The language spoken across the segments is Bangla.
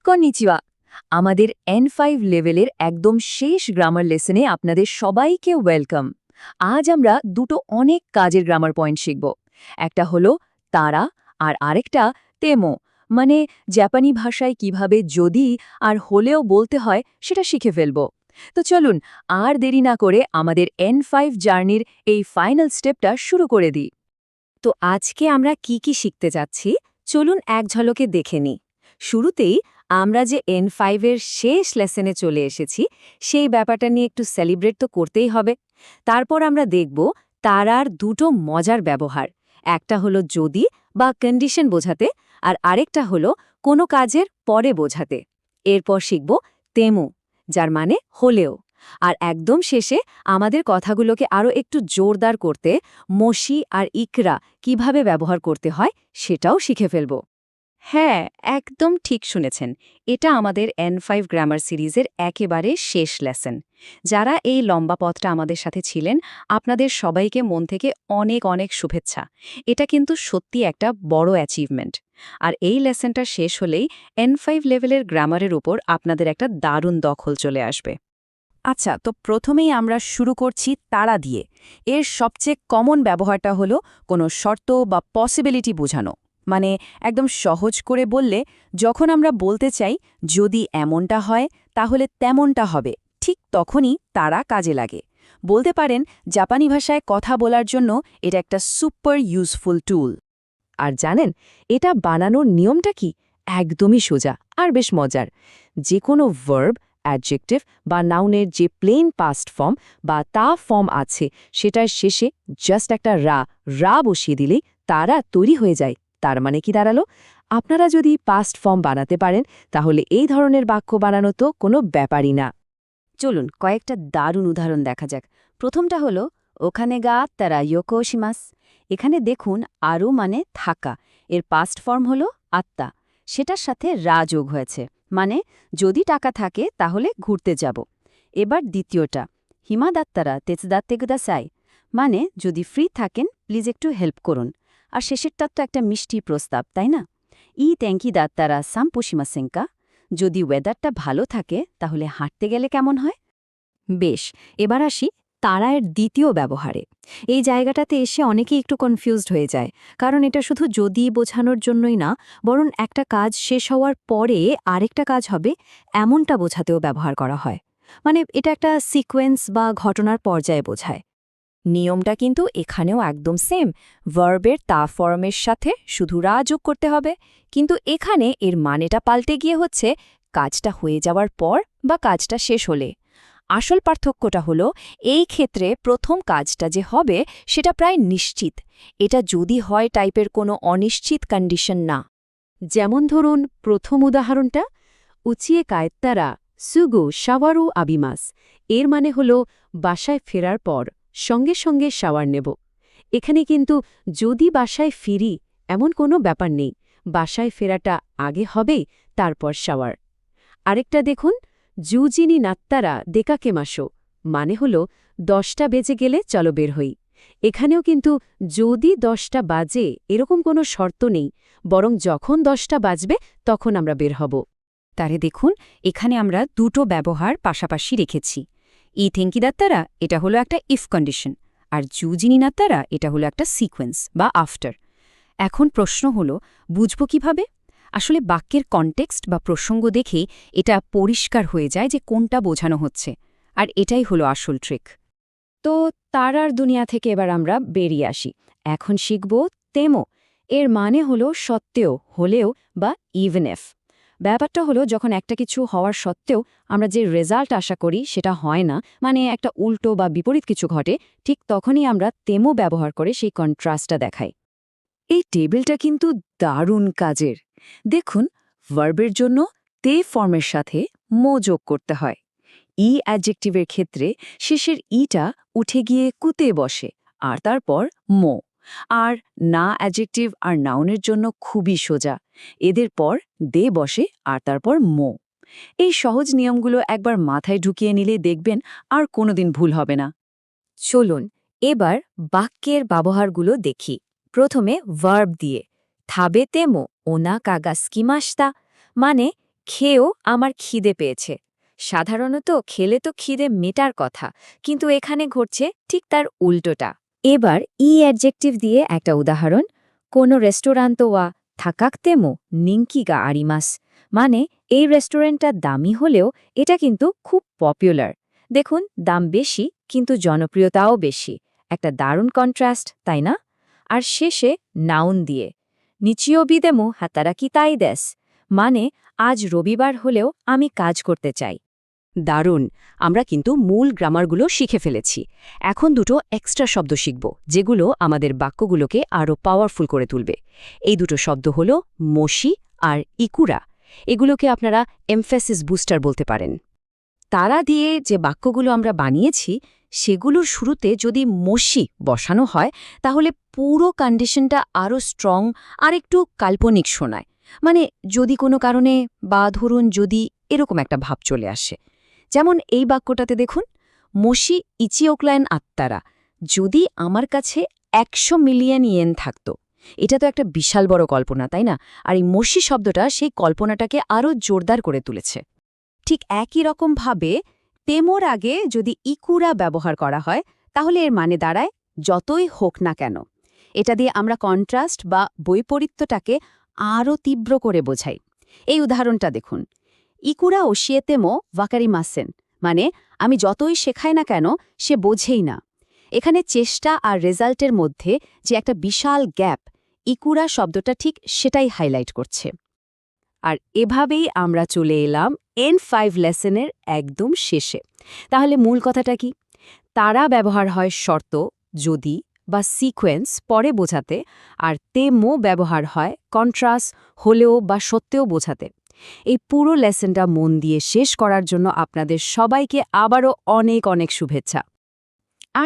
কন্নিচিওয়া। আমাদের N5 লেভেলের একদম শেষ গ্রামার লেসনে আপনাদের সবাইকে ওয়েলকাম। আজ আমরা দুটো অনেক কাজের গ্রামার পয়েন্ট শিখব। একটা হলো তারা আর আরেকটা তেমো, মানে জাপানি ভাষায় কিভাবে যদি আর হলেও বলতে হয় সেটা শিখে ফেলব। তো চলুন আর দেরি না করে আমাদের N5 জার্নির এই ফাইনাল স্টেপটা শুরু করে দিই। তো আজকে আমরা কি শিখতে যাচ্ছি চলুন এক ঝলকে দেখে নিই। শুরুতেই আমরা যে N5 এর শেষ লেসনে চলে এসেছি সেই ব্যাপারটা নিয়ে একটু সেলিব্রেট তো করতেই হবে। তারপর আমরা দেখব তারার দুটো মজার ব্যবহার, একটা হলো যদি বা কন্ডিশন বোঝাতে, আর আরেকটা হলো কোনো কাজের পরে বোঝাতে। এরপর শিখব তেমু, যার মানে হলেও। আর একদম শেষে আমাদের কথাগুলোকে আরও একটু জোরদার করতে মসি আর ইকরা কিভাবে ব্যবহার করতে হয় সেটাও শিখে ফেলব। হ্যাঁ, একদম ঠিক শুনেছেন। এটা আমাদের N5 গ্রামার সিরিজের একেবারে শেষ লেসন। যারা এই লম্বা পথটা আমাদের সাথে ছিলেন, আপনাদের সবাইকে মন থেকে অনেক অনেক শুভেচ্ছা। এটা কিন্তু সত্যি একটা বড় অ্যাচিভমেন্ট। আর এই লেসনটা শেষ হলেই N5 লেভেলের গ্রামারের উপর আপনাদের একটা দারুণ দখল চলে আসবে। আচ্ছা, তো প্রথমেই আমরা শুরু করছি তারা দিয়ে। এর সবচেয়ে কমন ব্যবহারটা হলো কোনো শর্ত বা পসিবিলিটি বোঝানো। মানে একদম সহজ করে বললে, যখন আমরা বলতে চাই যদি এমনটা হয় তাহলে তেমনটা হবে, ঠিক তখনই তারা কাজে লাগে। বলতে পারেন জাপানি ভাষায় কথা বলার জন্য এটা একটা সুপার ইউজফুল টুল। আর জানেন এটা বানানোর নিয়মটা কি? একদমই সোজা আর বেশ মজার। যে কোনো ভার্ব, অ্যাডজেক্টিভ বা নাউনের যে প্লেন পাস্ট ফর্ম বা তা ফর্ম আছে সেটার শেষে জাস্ট একটা রা বসিয়ে দিলেই তারা তৈরি হয়ে যায়। তার মানে কি দাঁড়ালো? আপনারা যদি পাস্ট ফর্ম বানাতে পারেন তাহলে এই ধরনের বাক্য বানানো তো কোনো ব্যাপারই না। চলুন কয়েকটা দারুণ উদাহরণ দেখা যাক। প্রথমটা হলো ওখানে গা তারা ইয়োকোশিমাস। এখানে দেখুন আরও মানে থাকা, এর পাস্ট ফর্ম হলো আত্মা, সেটার সাথে রা যোগ হয়েছে, মানে যদি টাকা থাকে তাহলে ঘুরতে যাব। এবার দ্বিতীয়টা হিমা দাত্তারা তেজদাত্তে গুদাসাই, মানে যদি ফ্রি থাকেন প্লিজ একটু হেল্প করুন। আর শেষেরটা তো একটা মিষ্টি প্রস্তাব, তাই না? ই ট্যাঙ্কি দাত্তারা সাম্পোশিমাসেঙ্কা, যদি ওয়েদারটা ভালো থাকে তাহলে হাঁটতে গেলে কেমন হয়? বেশ, এবার আসি তারায়ের দ্বিতীয় ব্যবহারে। এই জায়গাটাতে এসে অনেকেই একটু কনফিউজড হয়ে যায়, কারণ এটা শুধু যদি বোঝানোর জন্যই না, বরং একটা কাজ শেষ হওয়ার পরে আরেকটা কাজ হবে এমনটা বোঝাতেও ব্যবহার করা হয়। মানে এটা একটা সিকোয়েন্স বা ঘটনার পর্যায়ে বোঝায়। নিয়মটা কিন্তু এখানেও একদম সেম। ভার্বের তা ফর্মের সাথে শুধু রা যোগ করতে হবে, কিন্তু এখানে এর মানেটা পাল্টে গিয়ে হচ্ছে কাজটা হয়ে যাওয়ার পর বা কাজটা শেষ হলে। আসল পার্থক্যটা হলো এই ক্ষেত্রে প্রথম কাজটা যে হবে সেটা প্রায় নিশ্চিত। এটা যদি হয় টাইপের কোনো অনিশ্চিত কন্ডিশন না। যেমন ধরুন প্রথম উদাহরণটা উচিয়ে কায়েত্তারা সুগু শাওয়ারু আবিমাস। এর মানে হলো বাসায় ফেরার পর সঙ্গে সঙ্গে শাওয়ার নেব। এখানে কিন্তু যদি বাসায় ফিরি এমন কোনো ব্যাপার নেই, বাসায় ফেরাটা আগে হবেই, তারপর শাওয়ার। আরেকটা দেখুন জুজিনি নাত্তারা দেকাকে মাসো, মানে হলো 10টা বেজে গেলে চলো বের হই। এখানেও কিন্তু যদি 10টা বাজে এরকম কোনো শর্ত নেই, বরং যখন 10টা বাজবে তখন আমরা বের হব। তারে দেখুন এখানে আমরা দুটো ব্যবহার পাশাপাশি রেখেছি। ই থেঙ্কি দাত্তারা এটা হলো একটা ইফ কন্ডিশন, আর জুজিনি নাত্তারা এটা হলো একটা সিকোয়েন্স বা আফটার। এখন প্রশ্ন হলো বুঝব কিভাবে? আসলে বাক্যের কনটেক্সট বা প্রসঙ্গ দেখেই এটা পরিষ্কার হয়ে যায় যে কোনটা বোঝানো হচ্ছে, আর এটাই হলো আসল ট্রিক। তো তারার দুনিয়া থেকে এবার আমরা বেরিয়ে আসি। এখন শিখব তেমো। এর মানে হলো সত্ত্বেও, হলেও বা ইভেন এফ। ব্যাপারটা হলো যখন একটা কিছু হওয়ার সত্ত্বেও আমরা যে রেজাল্ট আশা করি সেটা হয় না, মানে একটা উল্টো বা বিপরীত কিছু ঘটে, ঠিক তখনই আমরা তেমো ব্যবহার করে সেই কন্ট্রাস্টটা দেখাই। এই টেবিলটা কিন্তু দারুণ কাজের। দেখুন ভার্বের জন্য তে ফর্মের সাথে মো যোগ করতে হয়। ই অ্যাডজেক্টিভের ক্ষেত্রে শেষের ইটা উঠে গিয়ে কুতে বসে, আর তারপর মো। আর না অ্যাডজেক্টিভ আর নাউনের জন্য খুবই সোজা, এদের পর দে বসে আর তারপর মো। এই সহজ নিয়মগুলো একবার মাথায় ঢুকিয়ে নিলে দেখবেন আর কোনোদিন ভুল হবে না। চলুন এবার বাক্যের ব্যবহারগুলো দেখি। প্রথমে ভার্ব দিয়ে থাবে তেমো ওনা কাগা স্কিমাস্তা, মানে খেয়েও আমার খিদে পেয়েছে। সাধারণত খেলে তো খিদে মেটার কথা, কিন্তু এখানে ঘটছে ঠিক তার উল্টোটা। এবার অ্যাডজেক্টিভ দিয়ে একটা উদাহরণ। কোনো রেস্টুরান্তো ওয়া থাকাকতেমো নিঙ্কিগা আরিমাস, মানে এই রেস্টুরেন্টটা দামি হলেও এটা কিন্তু খুব পপুলার। দেখুন, দাম বেশি কিন্তু জনপ্রিয়তাও বেশি। একটা দারুণ কন্ট্রাস্ট, তাই না? আর শেষে নাউন দিয়ে নিচিওবিদেমো হাতারাকি তাই দেস, মানে আজ রবিবার হলেও আমি কাজ করতে চাই। দারুণ, আমরা কিন্তু মূল গ্রামারগুলো শিখে ফেলেছি। এখন দুটো এক্সট্রা শব্দ শিখব, যেগুলো আমাদের বাক্যগুলোকে আরও পাওয়ারফুল করে তুলবে। এই দুটো শব্দ হল মশি আর ইকুরা। এগুলোকে আপনারা এমফ্যাসিস বুস্টার বলতে পারেন। তারা দিয়ে যে বাক্যগুলো আমরা বানিয়েছি, সেগুলোর শুরুতে যদি মশি বসানো হয়, তাহলে পুরো কন্ডিশনটা আরও স্ট্রং আর একটু কাল্পনিক শোনায়। মানে যদি কোনো কারণে, বা ধরুন যদি এরকম একটা ভাব চলে আসে। যেমন এই বাক্যটাতে দেখুন, মশি ইচিওক্লায়ন আত্মারা, যদি আমার কাছে 100 মিলিয়ন ইয়েন থাকত। এটা তো একটা বিশাল বড় কল্পনা, তাই না? আর এই মশি শব্দটা সেই কল্পনাটাকে আরও জোরদার করে তুলেছে। ঠিক একই রকমভাবে তেমোর আগে যদি ইকুরা ব্যবহার করা হয়, তাহলে এর মানে দাঁড়ায় যতই হোক না কেন। এটা দিয়ে আমরা কন্ট্রাস্ট বা বৈপরীত্যটাকে আরও তীব্র করে বোঝাই। এই উদাহরণটা দেখুন, ইকুরা ওশিয়েতেমো ওয়াকারিমাসেন, মানে আমি যতই শেখাই না কেন সে বোঝেই না। এখানে চেষ্টা আর রেজাল্টের মধ্যে যে একটা বিশাল গ্যাপ, ইকুরা শব্দটা ঠিক সেটাই হাইলাইট করছে। আর এভাবেই আমরা চলে এলাম N5 লেসনের একদম শেষে। তাহলে মূল কথাটা কি? তারা ব্যবহার হয় শর্ত, যদি বা সিকোয়েন্স পরে বোঝাতে, আর তেমো ব্যবহার হয় কন্ট্রাস্ট, হলেও বা সত্ত্বেও বোঝাতে। এই পুরো লেসনটা মন দিয়ে শেষ করার জন্য আপনাদের সবাইকে আবারও অনেক অনেক শুভেচ্ছা।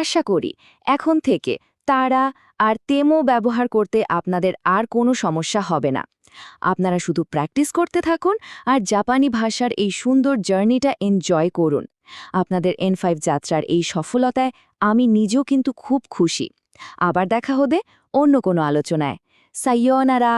আশা করি এখন থেকে তারা আর তেমো ব্যবহার করতে আপনাদের আর কোনো সমস্যা হবে না। আপনারা শুধু প্র্যাকটিস করতে থাকুন আর জাপানি ভাষার এই সুন্দর জার্নিটা এনজয় করুন। আপনাদের N5 যাত্রার এই সফলতায় আমি নিজেও কিন্তু খুব খুশি। আবার দেখা হবে অন্য কোনো আলোচনায়। সায়োনারা।